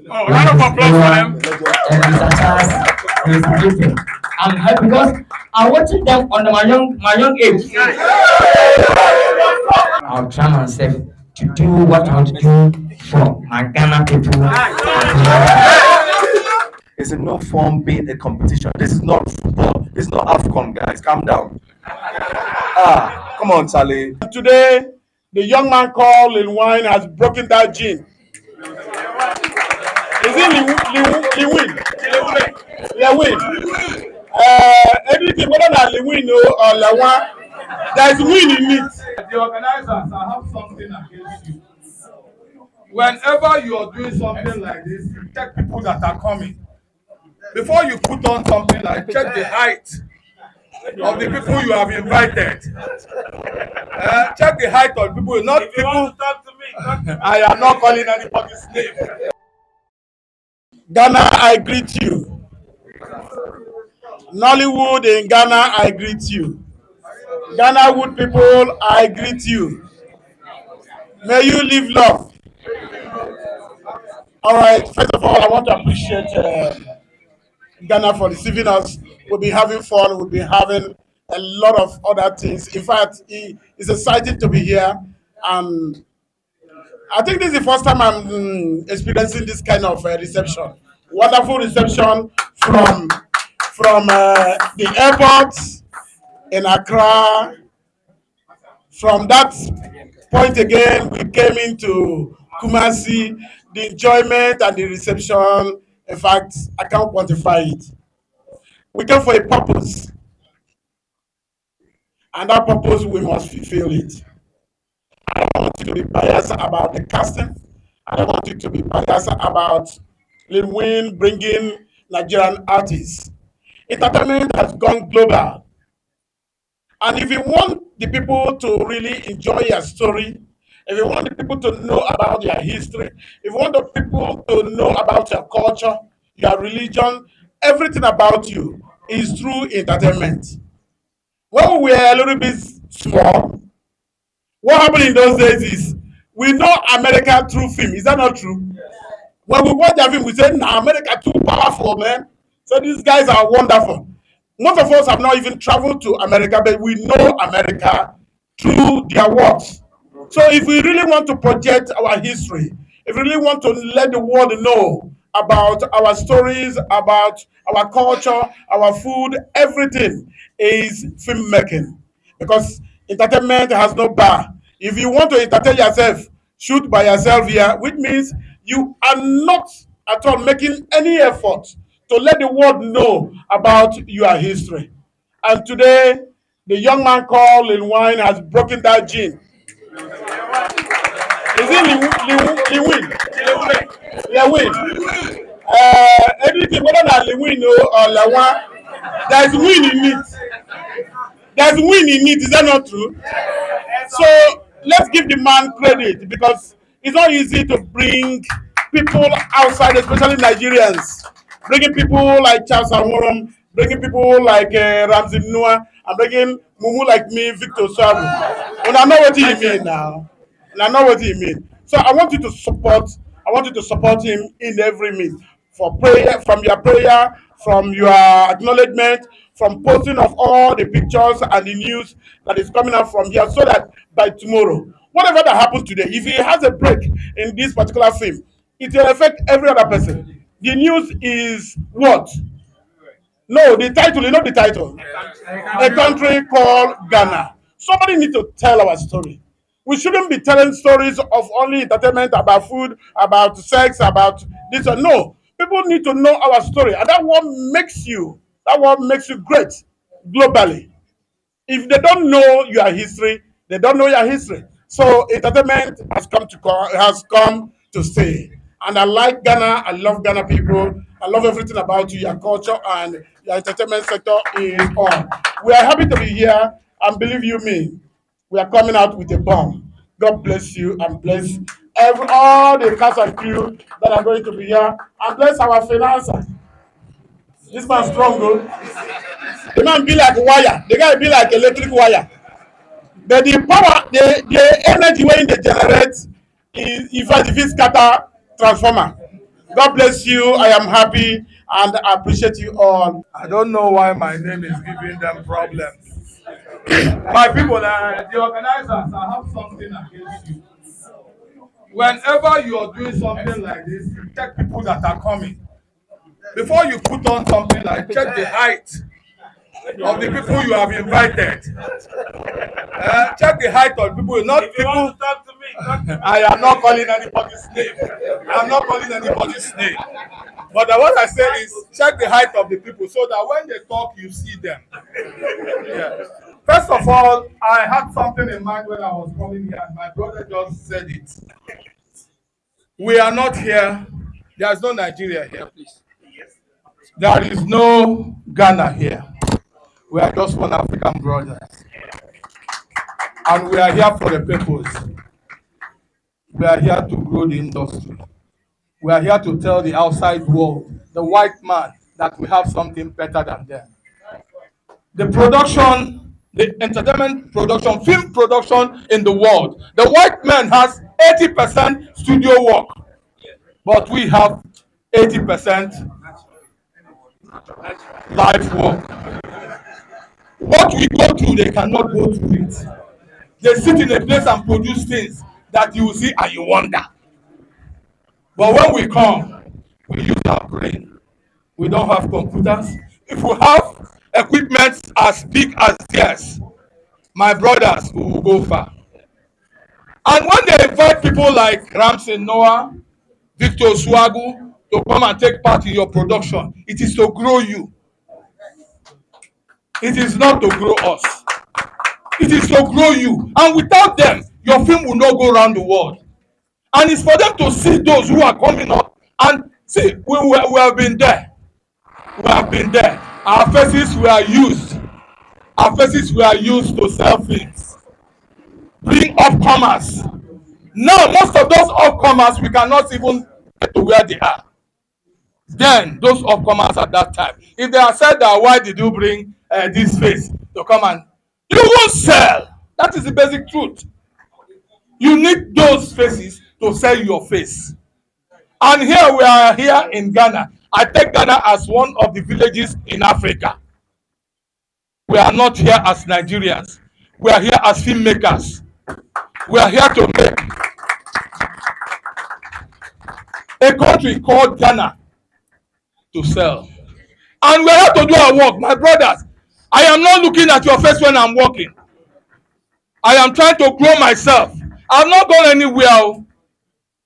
Oh, round of applause for them. I'm happy because I'm watching them on my young age. I'll try myself to do what I want to do for my Ghana people. It's in no form being a competition. This is not football. This is not AFCON, guys. Calm down. Come on, Charlie. Today, the young man called Lilwin has broken that gene. Is it lilwin? Lilwin. Anything whether not lilwin or lawan, there is win in it. The organizers, I have something against you. Whenever you are doing something like this, you check people that are coming. Before you put on something like check the height of the people you have invited. Check the height of people, not if people. Want to talk to me, I am not calling anybody's name. Ghana, I greet you. Nollywood in Ghana, I greet you. Ghana Wood people, I greet you. May you live long. All right, first of all, I want to appreciate Ghana for receiving us. We'll be having fun. We'll be having a lot of other things. In fact, it's exciting to be here. And I think this is the first time I'm experiencing this kind of reception. Wonderful reception from the airport in Accra. From that point again, we came into Kumasi. The enjoyment and the reception, in fact, I can't quantify it. We came for a purpose, and that purpose we must fulfill it. I don't want you to be biased about the casting. I don't want you to be biased about Lil Wayne bringing Nigerian artists. Entertainment has gone global. And if you want the people to really enjoy your story, if you want the people to know about your history, if you want the people to know about your culture, your religion, everything about you is through entertainment. When we were a little bit small, what happened in those days is we know America through film. Is that not true? When we watch that film, we say, nah, America too powerful, man. So these guys are wonderful. Most of us have not even traveled to America, but we know America through their works. So if we really want to project our history, if we really want to let the world know about our stories, about our culture, our food, everything is filmmaking. Because entertainment has no bar. If you want to entertain yourself, shoot by yourself here, which means you are not at all making any effort to let the world know about your history. And today, the young man called Lil Wine has broken that gene. Is it Lilwin? Lilwin. Anything whether not Lilwin or Lawan, there's win in it. There's win in it. Is that not true? So let's give the man credit because it's not easy to bring people outside, especially Nigerians. Bringing people like Charles Amorum, bringing people like Ramsey Nouah, and bringing Mumu like me, Victor Sabu. And I know what he mean now. And I know what he mean. So I want you to support. I want you to support him in every means. For prayer, from your acknowledgement, from posting of all the pictures and the news that is coming out from here, so that by tomorrow, whatever that happens today, if he has a break in this particular film, it will affect every other person. The news is what? No, the title, you know the title. A country called Ghana. Somebody need to tell our story. We shouldn't be telling stories of only entertainment about food, about sex, about this or no. People need to know our story. And that what makes you great globally. If they don't know your history, they don't know your history. So entertainment has come to stay. And I like Ghana. I love Ghana people. I love everything about you, your culture, and your entertainment sector is on. We are happy to be here, and believe you me, we are coming out with a bomb. God bless you and bless all the cast and crew that are going to be here, and bless our financer. This man strong, oh. The man be like wire. The guy be like electric wire. But the power, the energy wey dey generate is in fact if it scatter transformer. God bless you. I am happy and I appreciate you all. I don't know why my name is giving them problems. My people, the organizers, I have something against you. Whenever you are doing something like this, you check people that are coming. Before you put on something like, check the height of the people you have invited. Check the height of people, not if people. Want to talk to me, I am not calling anybody's name. I'm not calling anybody's name. But what I say is, check the height of the people so that when they talk, you see them. Yes. First of all, I had something in mind when I was coming here, and my brother just said it. We are not here. There is no Nigeria here, please. There is no Ghana here. We are just one African brothers. And we are here for the purpose. We are here to grow the industry. We are here to tell the outside world, the white man, that we have something better than them. The production, the entertainment production, film production in the world, the white man has 80% studio work, but we have 80% live work. What we go through, they cannot go through it. They sit in a place and produce things that you will see and you wonder. But when we come, we use our brain. We don't have computers. If we have equipment as big as theirs, my brothers, we will go far. And when they invite people like Ramsey Nouah, Victor Swagu to come and take part in your production, it is to grow you. It is not to grow us. It is to grow you. And without them, your film will not go around the world. And it's for them to see those who are coming up and see, we have been there. We have been there. Our faces were used. Our faces were used to sell films. Bring upcomers. Now, most of those upcomers, we cannot even get to where they are. Then, those upcomers at that time, if they are said that, why did you bring this face to come and you won't sell? That is the basic truth. You need those faces to sell your face. And here we are here in Ghana. I take Ghana as one of the villages in Africa. We are not here as Nigerians. We are here as filmmakers. We are here to make a country called Ghana to sell. And we are here to do our work. My brothers, I am not looking at your face when I'm working. I am trying to grow myself. I'm not going anywhere.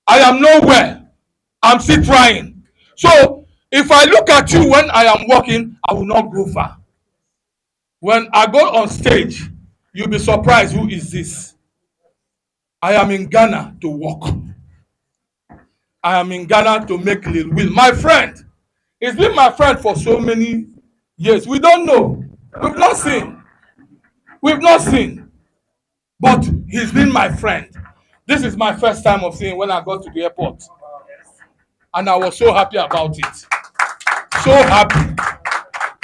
I am nowhere. I'm still trying. So if I look at you when I am working, I will not go far. When I go on stage, you'll be surprised, who is this? I am in Ghana to work. I am in Ghana to make lilwin. My friend, he's been my friend for so many years. We don't know. We've not seen. We've not seen. But he's been my friend. This is my first time of seeing when I got to the airport. And I was so happy about it. So happy.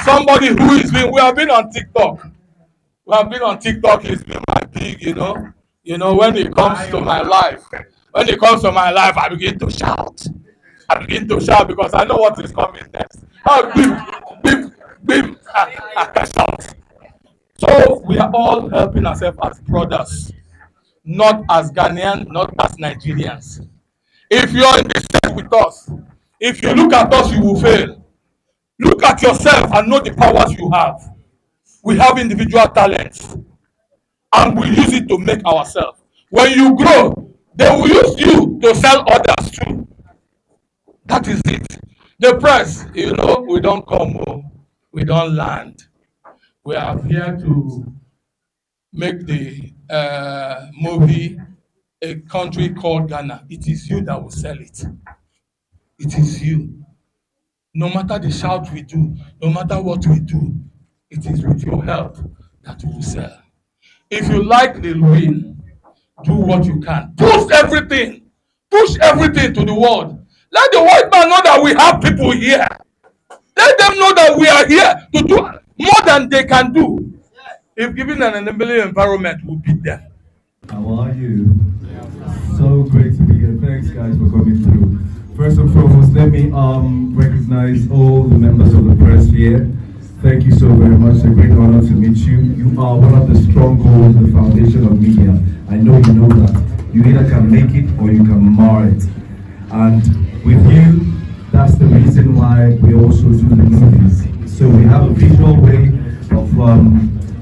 Somebody who is been, we have been on TikTok. We have been on TikTok. He's been my big, when it comes to my life. When it comes to my life, I begin to shout. I begin to shout because I know what is coming next. Oh, bim, bim, bim. I can shout. So we are all helping ourselves as brothers, not as Ghanaians, not as Nigerians. If you are in the state with us, if you look at us, you will fail. Look at yourself and know the powers you have. We have individual talents and we use it to make ourselves. When you grow, they will use you to sell others too. That is it. The press, we don't come, we don't land. We are here to make the movie A Country Called Ghana. It is you that will sell it. It is you. No matter the shout we do, no matter what we do, it is with your help that we will sell. If you like lilwin, do what you can. Push everything. Push everything to the world. Let the white man know that we have people here. Let them know that we are here to do more than they can do. If given an enabling environment, we'll beat them. How are you? So great to be here. Thanks, guys, for coming through. First and foremost, let me recognize all the members of the press here. Thank you so very much. It's a great honor to meet you. You are one of the strongholds, the foundation of media. I know you know that. You either can make it or you can mar it. And with you, that's the reason why we also do the movies. So we have a visual way of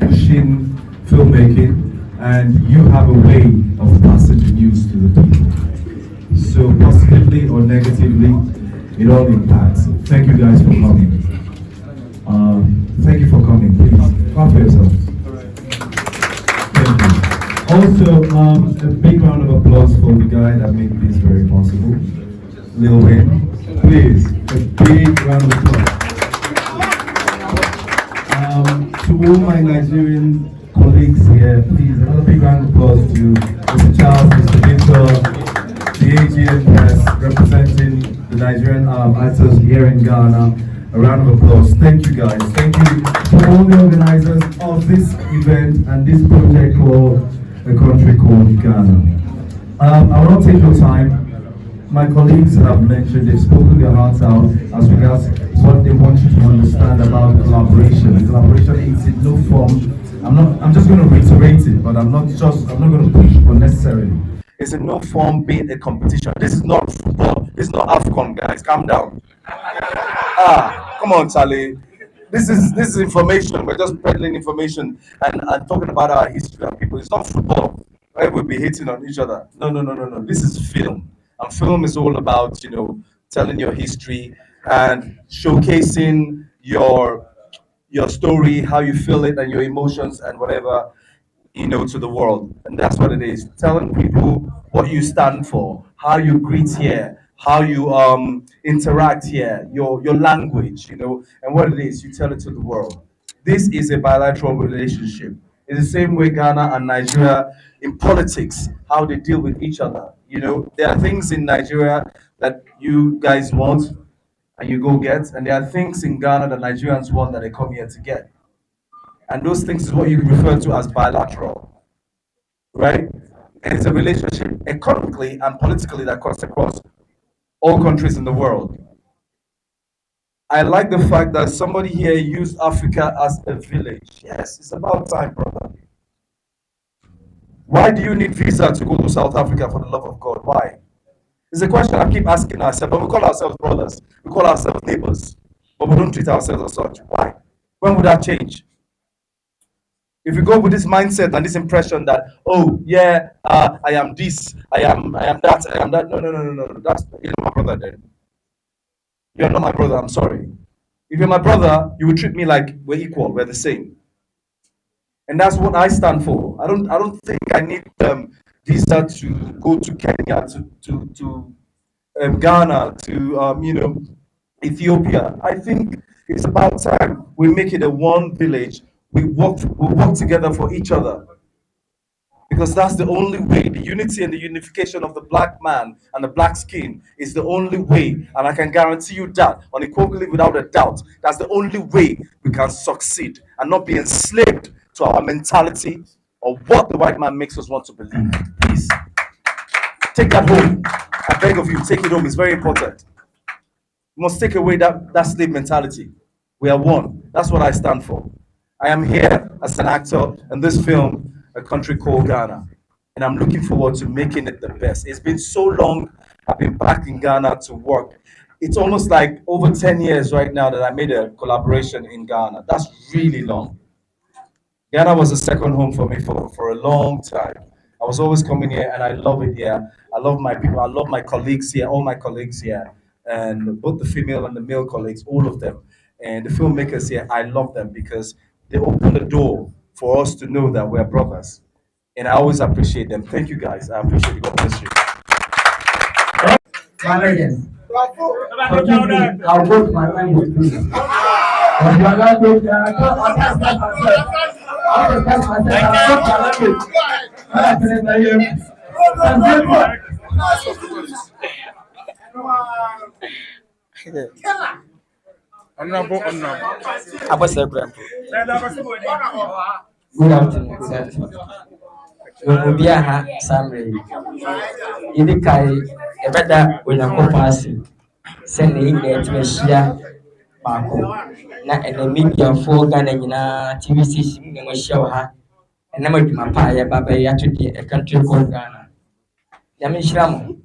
pushing filmmaking, and you have a way of passing the news to the people. So positively or negatively, it all impacts. Thank you guys for coming. Thank you for coming. Please, clap for yourselves. Thank you. Also, a big round of applause for the guy that made this very possible, Lilwin. Please, a big round of applause. To all my Nigerian colleagues here, please, another big round of applause to Mr. Charles, Mr. Victor, the AGM press, representing the Nigerian actors here in Ghana. A round of applause. Thank you guys. Thank you to all the organizers of this event and this project called A Country Called Ghana. I won't take your time. My colleagues have mentioned, they've spoken their hearts out as regards what they want you to understand about collaboration. Collaboration is in no form. I'm just going to reiterate it, but I'm not going to push unnecessarily. It's in no form being a competition. This is not football. This is not AFCON, guys. Calm down. Come on, Charlie. This is information. We're just peddling information and talking about our history and people. It's not football. Right? We'll be hitting on each other. No. This is film. And film is all about, telling your history and showcasing your story, how you feel it, and your emotions and whatever, to the world. And that's what it is. Telling people what you stand for, how you greet here, how you interact here, your language, and what it is, you tell it to the world. This is a bilateral relationship. It's the same way Ghana and Nigeria in politics, how they deal with each other. There are things in Nigeria that you guys want and you go get, and there are things in Ghana that Nigerians want that they come here to get. And those things is what you refer to as bilateral, right? And it's a relationship economically and politically that cuts across all countries in the world. I like the fact that somebody here used Africa as a village. Yes, it's about time, brother. Why do you need visa to go to South Africa, for the love of God? Why? It's a question I keep asking ourselves, but we call ourselves brothers. We call ourselves neighbors, but we don't treat ourselves as such. Why? When would that change? If you go with this mindset and this impression that, oh yeah, I am this, I am that, I am that. No. You're not my brother then. You're not my brother, I'm sorry. If you're my brother, you would treat me like we're equal, we're the same. And that's what I stand for. I don't think I need visa to go to Kenya, to Ghana, to Ethiopia. I think it's about time we make it a one village. We work together for each other. Because that's the only way. The unity and the unification of the black man and the black skin is the only way. And I can guarantee you that, unequivocally, without a doubt, that's the only way we can succeed and not be enslaved to our mentality or what the white man makes us want to believe. Please, take that home. I beg of you, take it home. It's very important. We must take away that slave mentality. We are one. That's what I stand for. I am here as an actor in this film, A Country Called Ghana, and I'm looking forward to making it the best. It's been so long I've been back in Ghana to work. It's almost like over 10 years right now that I made a collaboration in Ghana. That's really long. Ghana was a second home for me for a long time. I was always coming here and I love it here. I love my people. I love my colleagues here, all my colleagues here, and both the female and the male colleagues, all of them. And the filmmakers here, I love them because they open the door for us to know that we're brothers. And I always appreciate them. Thank you guys. I appreciate you. God bless you. Canadians, forgive me, I'll go to my language, please. But your language, I can't understand myself. I don't understand myself. I spoke my language. I can tell you. I'm grateful. Good afternoon. Good afternoon. Mubia ha Samre. Idikai ebeda Onyankopon send the net Meshia Bako. Na and media for Ghana TV station na show ha. And na madwuma pa ya baba ya to a country called Ghana. Yami Shram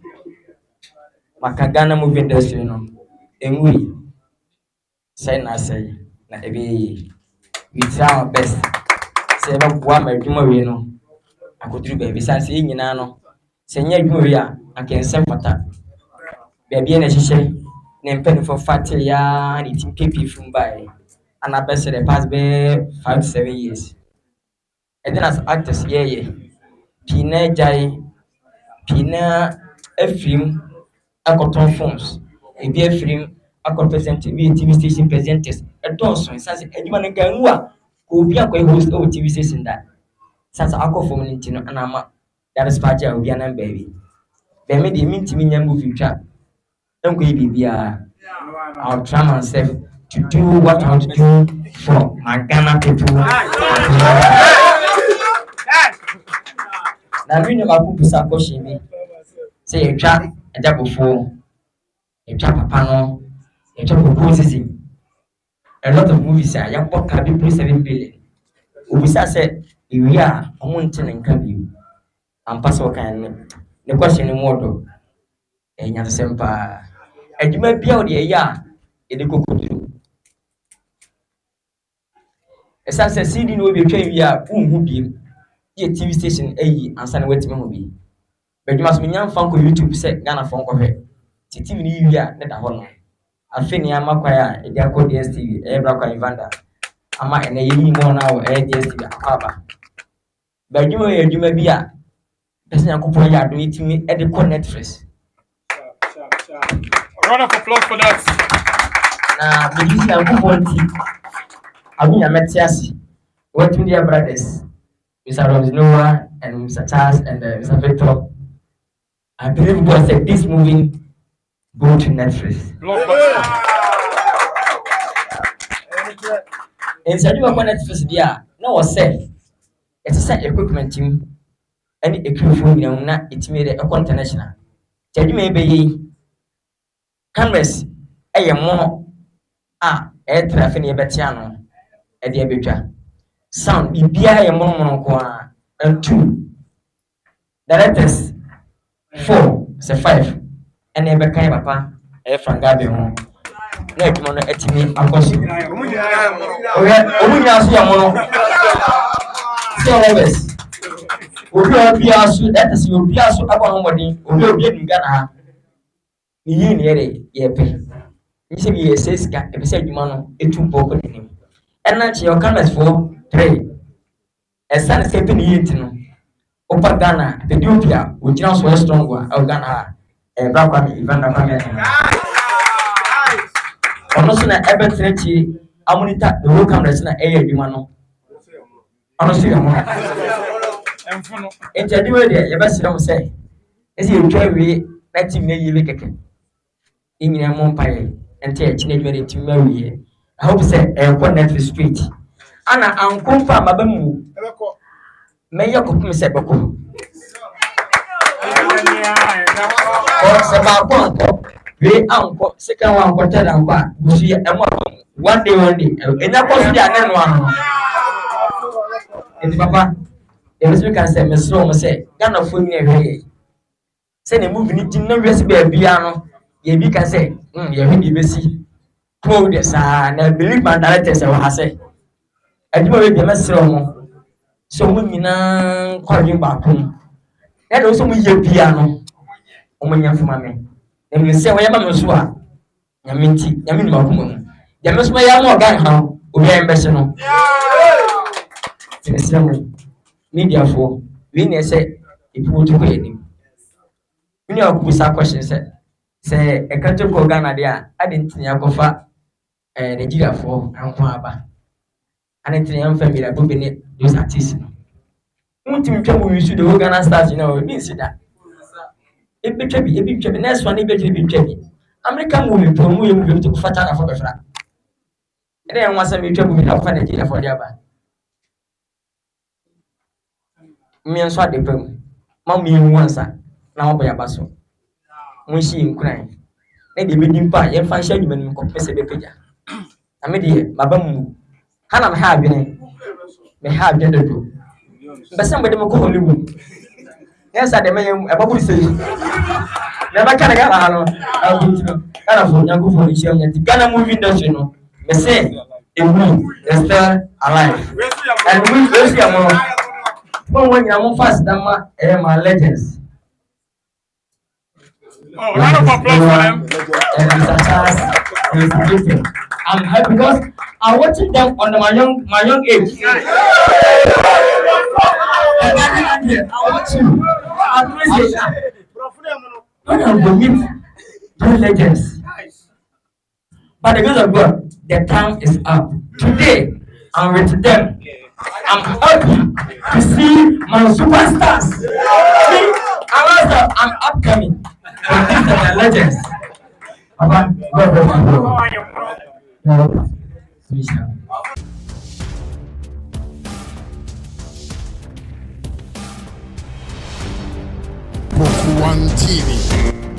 maka Ghana movie industry no. Enwi say na ebe we try our best. Say ba boa madwuma we no. Akoduru baby say nyina no. Say nya adwuma we a ankensem fata. Baby na hihye ne mpani for fat ya ni tim kepi from by and I best the past be 5 to 7 years. And then as actors Pina Jai Pina a film akoton phones ebi a film present TV station presenters a donson sanse edwuma ne kan wa ko obi akoy host o TV station that sanse akofo ne ntino anama that is party obi anan baby be me de mintimi nya movie twa enko yi bibia. I'll try myself to do what I want to do for my Ghana people. Now, we know about people supporting me. Say a trap, a double four, a trap a panel, a trap of processing. A lot of movies are young pop can be 7 billion. Ubisa said, we are a mountain and can you. And Pastor can the question in water. And you sempa. And you may be out there, in the cocoa. As I said, CD no be train we are who be TV station and send wait me be. But you must be young fun YouTube set Ghana phone cover. TV ni we are net a honor. I think I am a choir, a dear code DSTV, a black Ivanda. Am I and a year more now, a DSTV, Papa. But you may be a person who put ya doing to me at the Netflix. Round of applause for that. Now, the easy and good one. I mean, I met Tiasi. What with their brothers, Mr. Ramsey Nouah and Mr. Charles and Mr. Victor. I believe God said this movie go to Netflix. And so you are Netflix there. No was said. It's a set equipment team and equipment it made a international. Tell you maybe cameras a more air traffic near Betiano at the Abitra. Sound BBI a mono and 2 directors 4 so 5 and never came papa a from Gabi home. Let mono at me a question. That is your Piasso about nobody who didn't Ghana. You near it, you see, says, if you said you man, it too broken in him. And that's your comments for 3. A son is keeping eating. Opa Ghana, the Ethiopia, which now so strong of Ghana, and Black Ivana Family. Honestly, Everett, Amonita, the whole cameras in the air, you know. Honestly, it's a new idea, you best don't say. Is you carry 19 million in your Mompire and take a to marry. I hope say a one Netflix street. Anna, I'm confirmed, Mabamu. May you cook me say Poku. We uncle, second one, quarter and one. We see one day, and that was the other one. And Papa, if we can say, Miss Roma say, Ghana food near here. Send a movie, no recipe a piano. You can say, you're really busy. Quote this, and I believe my directors have said. I do a Miss Roma. So women call you back home. That also means your piano. Omen for mammy. Then you say, where Mamma Swa. Yaminti, Yamin Makum. There must be a more gang how we are ambassador. Media for we say if you want to pay him. We know who question say a country called Ghana there. I didn't think I go for Nigeria for and Kwaba. I didn't think I'm familiar with those artists. Won't you trouble you should the Ghana stars, you know, it means that. It be tribby, next one, it be tribby. American movie, promoting to Fatana for the flat. And then once I meet trouble with Nigeria for the other. Me and Swat the Pum. Mammy once, now by a basso. When she in crying. And the wedding pie and find Sherman in Compessa de Pija. I made it, Babamu. Hannah have been. May have gender do. But somebody will go Hollywood. Yes, I demand a bubble say. Never can I get a go for the Ghana movie industry. No, they say a woman is still alive. And we see a more when you're fast than my legends. Oh, round of applause for them. And Mr. Charles, I'm happy because I'm watching them on my young age. I watch you. I appreciate that. When I will meet those legends. By the grace of God, the time is up. Today, I'm with them. I'm happy to see my superstars. See, I'm upcoming. But these are the legends. Papa, God bless you. Poku TV.